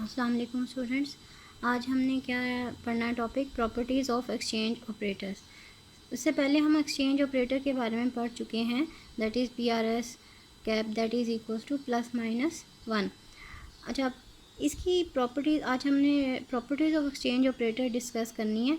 अस्सलाम वालेकुम स्टूडेंट्स। आज हमने क्या पढ़ना है topic properties of exchange operators. उससे पहले हम एक्सचेंज ऑपरेटर के बारे में पढ़ चुके हैं, that is PRS cap that is equals to +-1। अच्छा, इसकी प्रॉपर्टीज़ आज हमने properties of exchange operator discuss करनी है।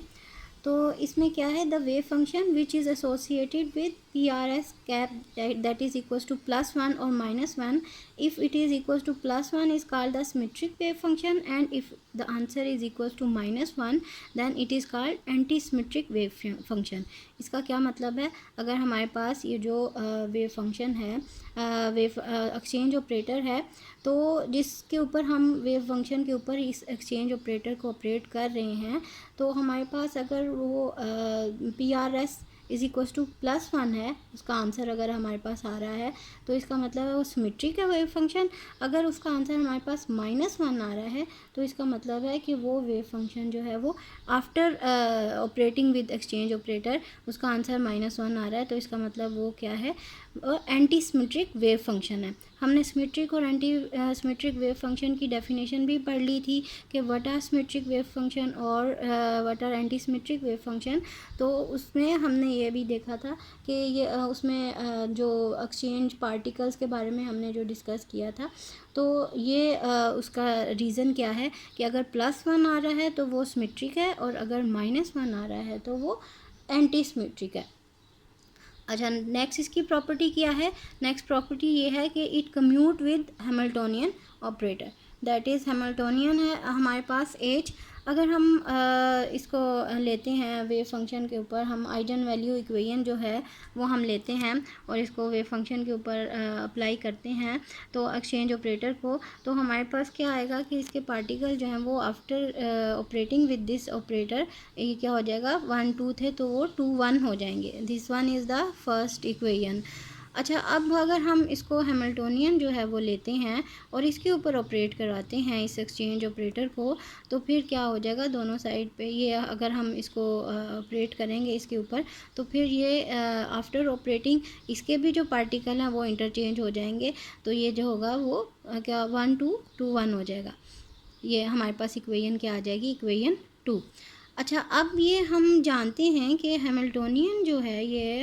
तो इसमें क्या है, the wave function which is associated with PRS cap that is equals to +1 और -1, if it is equals to +1 is called the symmetric wave function, and if the answer is equals to -1 then it is called anti-symmetric wave function। इसका क्या मतलब है, अगर हमारे पास ये जो wave function है, वेव एक्सचेंज ऑपरेटर है, तो जिसके ऊपर हम वेव फंक्शन के ऊपर इस एक्सचेंज ऑपरेटर को ऑपरेट कर रहे हैं, तो हमारे पास अगर वो PRS इज़ इक्वल्स टू +1 है, उसका आंसर अगर हमारे पास आ रहा है तो इसका मतलब है वो सिमेट्रिक है वेव फंक्शन। अगर उसका आंसर हमारे पास -1 आ रहा है तो इसका मतलब है कि वो वेव फंक्शन जो है वो after operating with exchange operator उसका आंसर -1 आ रहा है, तो इसका मतलब वो क्या है, एंटी सिमेट्रिक वेव फंक्शन है। हमने सिमेट्रिक और एंटी सिमेट्रिक वेव फंक्शन की डेफिनेशन भी पढ़ ली थी कि what are symmetric wave function और what are anti symmetric wave function. तो उसमें हमने ये भी देखा था कि ये उसमें जो एक्सचेंज पार्टिकल्स के बारे में हमने जो डिस्कस किया था, तो ये उसका रीज़न क्या है कि अगर +1 आ रहा है तो वो सिमेट्रिक है, और अगर -1 आ रहा है तो वो एंटी सिमेट्रिक है। अच्छा, नेक्स्ट इसकी प्रॉपर्टी क्या है, नेक्स्ट प्रॉपर्टी ये है कि it commute with Hamiltonian operator, that is Hamiltonian है हमारे पास एच। अगर हम इसको लेते हैं वेव फंक्शन के ऊपर, हम आइगन वैल्यू इक्वेशन जो है वो हम लेते हैं और इसको वेव फंक्शन के ऊपर अप्लाई करते हैं तो एक्सचेंज ऑपरेटर को, तो हमारे पास क्या आएगा कि इसके पार्टिकल जो हैं वो after operating with this operator, ये क्या हो जाएगा, 1 2 थे तो वो 2 1 हो जाएंगे। This one is the first equation. अच्छा, अब अगर हम इसको हैमिल्टोनियन जो है वो लेते हैं और इसके ऊपर ऑपरेट करवाते हैं इस एक्सचेंज ऑपरेटर को, तो फिर क्या हो जाएगा, दोनों साइड पे ये अगर हम इसको ऑपरेट करेंगे इसके ऊपर, तो फिर ये आफ्टर ऑपरेटिंग इसके भी जो पार्टिकल हैं वो इंटरचेंज हो जाएंगे, तो ये जो होगा वो क्या 1 2 2 1 हो जाएगा। ये हमारे पास इक्वेशन क्या आ जाएगी, इक्वेशन 2। अच्छा, अब ये हम जानते हैं कि हैमिल्टोनियन जो है ये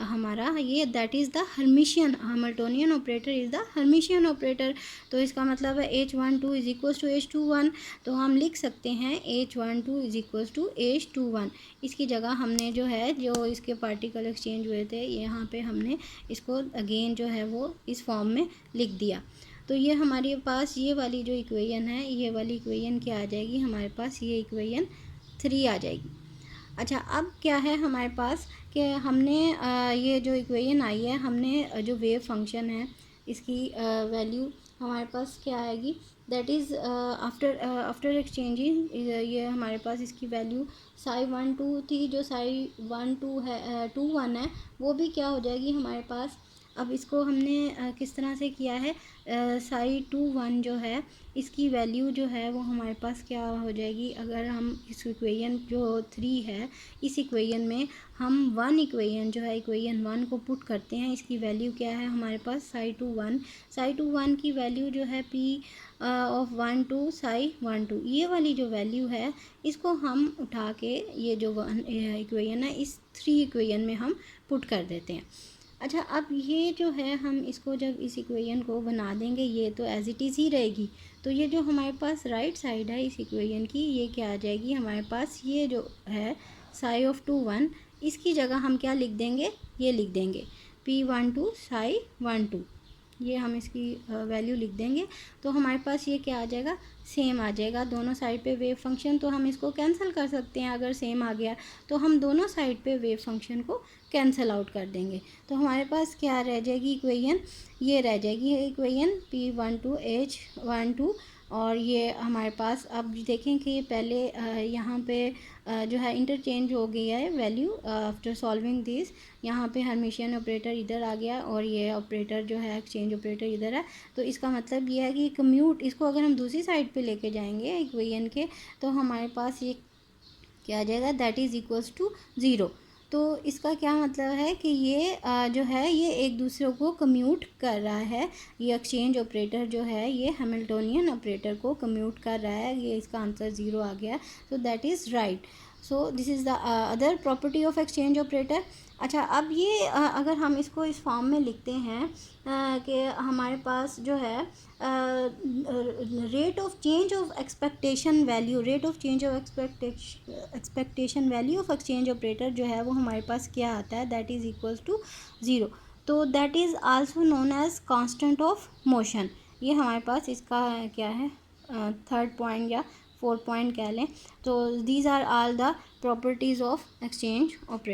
हमारा ये that is the Hermitian, Hamiltonian operator is the Hermitian operator. तो इसका मतलब है H12 is equals to H21, तो हम लिख सकते हैं H12 is equals to H21। इसकी जगह हमने जो है, जो इसके पार्टिकल एक्सचेंज हुए थे, यहाँ पे हमने इसको अगेन जो है वो इस फॉर्म में लिख दिया। तो ये हमारे पास ये वाली जो इक्वेशन है, ये वाली इक्वेशन क्या आ जाएगी, हमारे पास ये इक्वेशन 3 आ जाएगी। अच्छा, अब क्या है हमारे पास कि हमने ये जो इक्वेशन आई है, हमने जो वेव फंक्शन है इसकी वैल्यू हमारे पास क्या आएगी, दैट इज़ आफ्टर एक्सचेंजिंग, ये हमारे पास इसकी वैल्यू psi 1 2 थी, जो psi 1 2 है 2 1 है, वो भी क्या हो जाएगी हमारे पास। अब इसको हमने किस तरह से किया है, psi 2 1 जो है इसकी वैल्यू जो है वो हमारे पास क्या हो जाएगी, अगर हम इस इक्वेशन जो 3 है इस इक्वेशन में हम 1 इक्वेशन जो है इक्वेशन 1 को पुट करते हैं, इसकी वैल्यू क्या है हमारे पास psi 2 1 की वैल्यू जो है P ऑफ 1 2 psi 1 2, ये वाली जो वैल्यू है इसको हम उठा के ये जो इक्वेशन है इस 3 इक्वेशन में हम पुट कर देते हैं। अच्छा, अब ये जो है हम इसको जब इस इक्वेशन को बना देंगे, ये तो एज इट इज़ ही रहेगी, तो ये जो हमारे पास राइट साइड है इस इक्वेशन की, ये क्या आ जाएगी हमारे पास, ये जो है psi ऑफ 2 1, इसकी जगह हम क्या लिख देंगे, ये लिख देंगे P12 psi 1 2, ये हम इसकी वैल्यू लिख देंगे, तो हमारे पास ये क्या आ जाएगा, सेम आ जाएगा। दोनों साइड पे वेव फंक्शन, तो हम इसको कैंसिल कर सकते हैं, अगर सेम आ गया तो हम दोनों साइड पे वेव फंक्शन को कैंसिल आउट कर देंगे, तो हमारे पास क्या रह जाएगी इक्वेशन, ये रह जाएगी इक्वेशन P12 H12। और ये हमारे पास अब देखें कि ये पहले यहाँ पे जो है इंटरचेंज हो गया है वैल्यू आफ्टर सॉल्विंग दिस, यहाँ पे हर्मिशियन ऑपरेटर इधर आ गया और ये ऑपरेटर जो है एक्सचेंज ऑपरेटर इधर है, तो इसका मतलब ये है कि कम्यूट, इसको अगर हम दूसरी साइड पे लेके जाएंगे इक्वेशन के, तो हमारे पास ये क्या आ जाएगा, दैट इज़ इक्वल्स टू 0। तो इसका क्या मतलब है कि ये जो है ये एक दूसरे को कम्यूट कर रहा है। ये एक्सचेंज ऑपरेटर जो है ये हैमिल्टोनियन ऑपरेटर को कम्यूट कर रहा है। ये इसका आंसर 0 आ गया, so that is right. So this is the other property of exchange operator. अच्छा, अब ये अगर हम इसको इस फॉर्म में लिखते हैं कि हमारे पास जो है rate of change of expectation value, rate of change of expectation value of exchange operator जो है वो हमारे पास क्या आता है, दैट इज़ इक्वल्स टू 0। तो that is also known as constant of motion. ये हमारे पास इसका क्या है, थर्ड पॉइंट या फोर्थ पॉइंट कह लें। तो these are all the properties of exchange operator.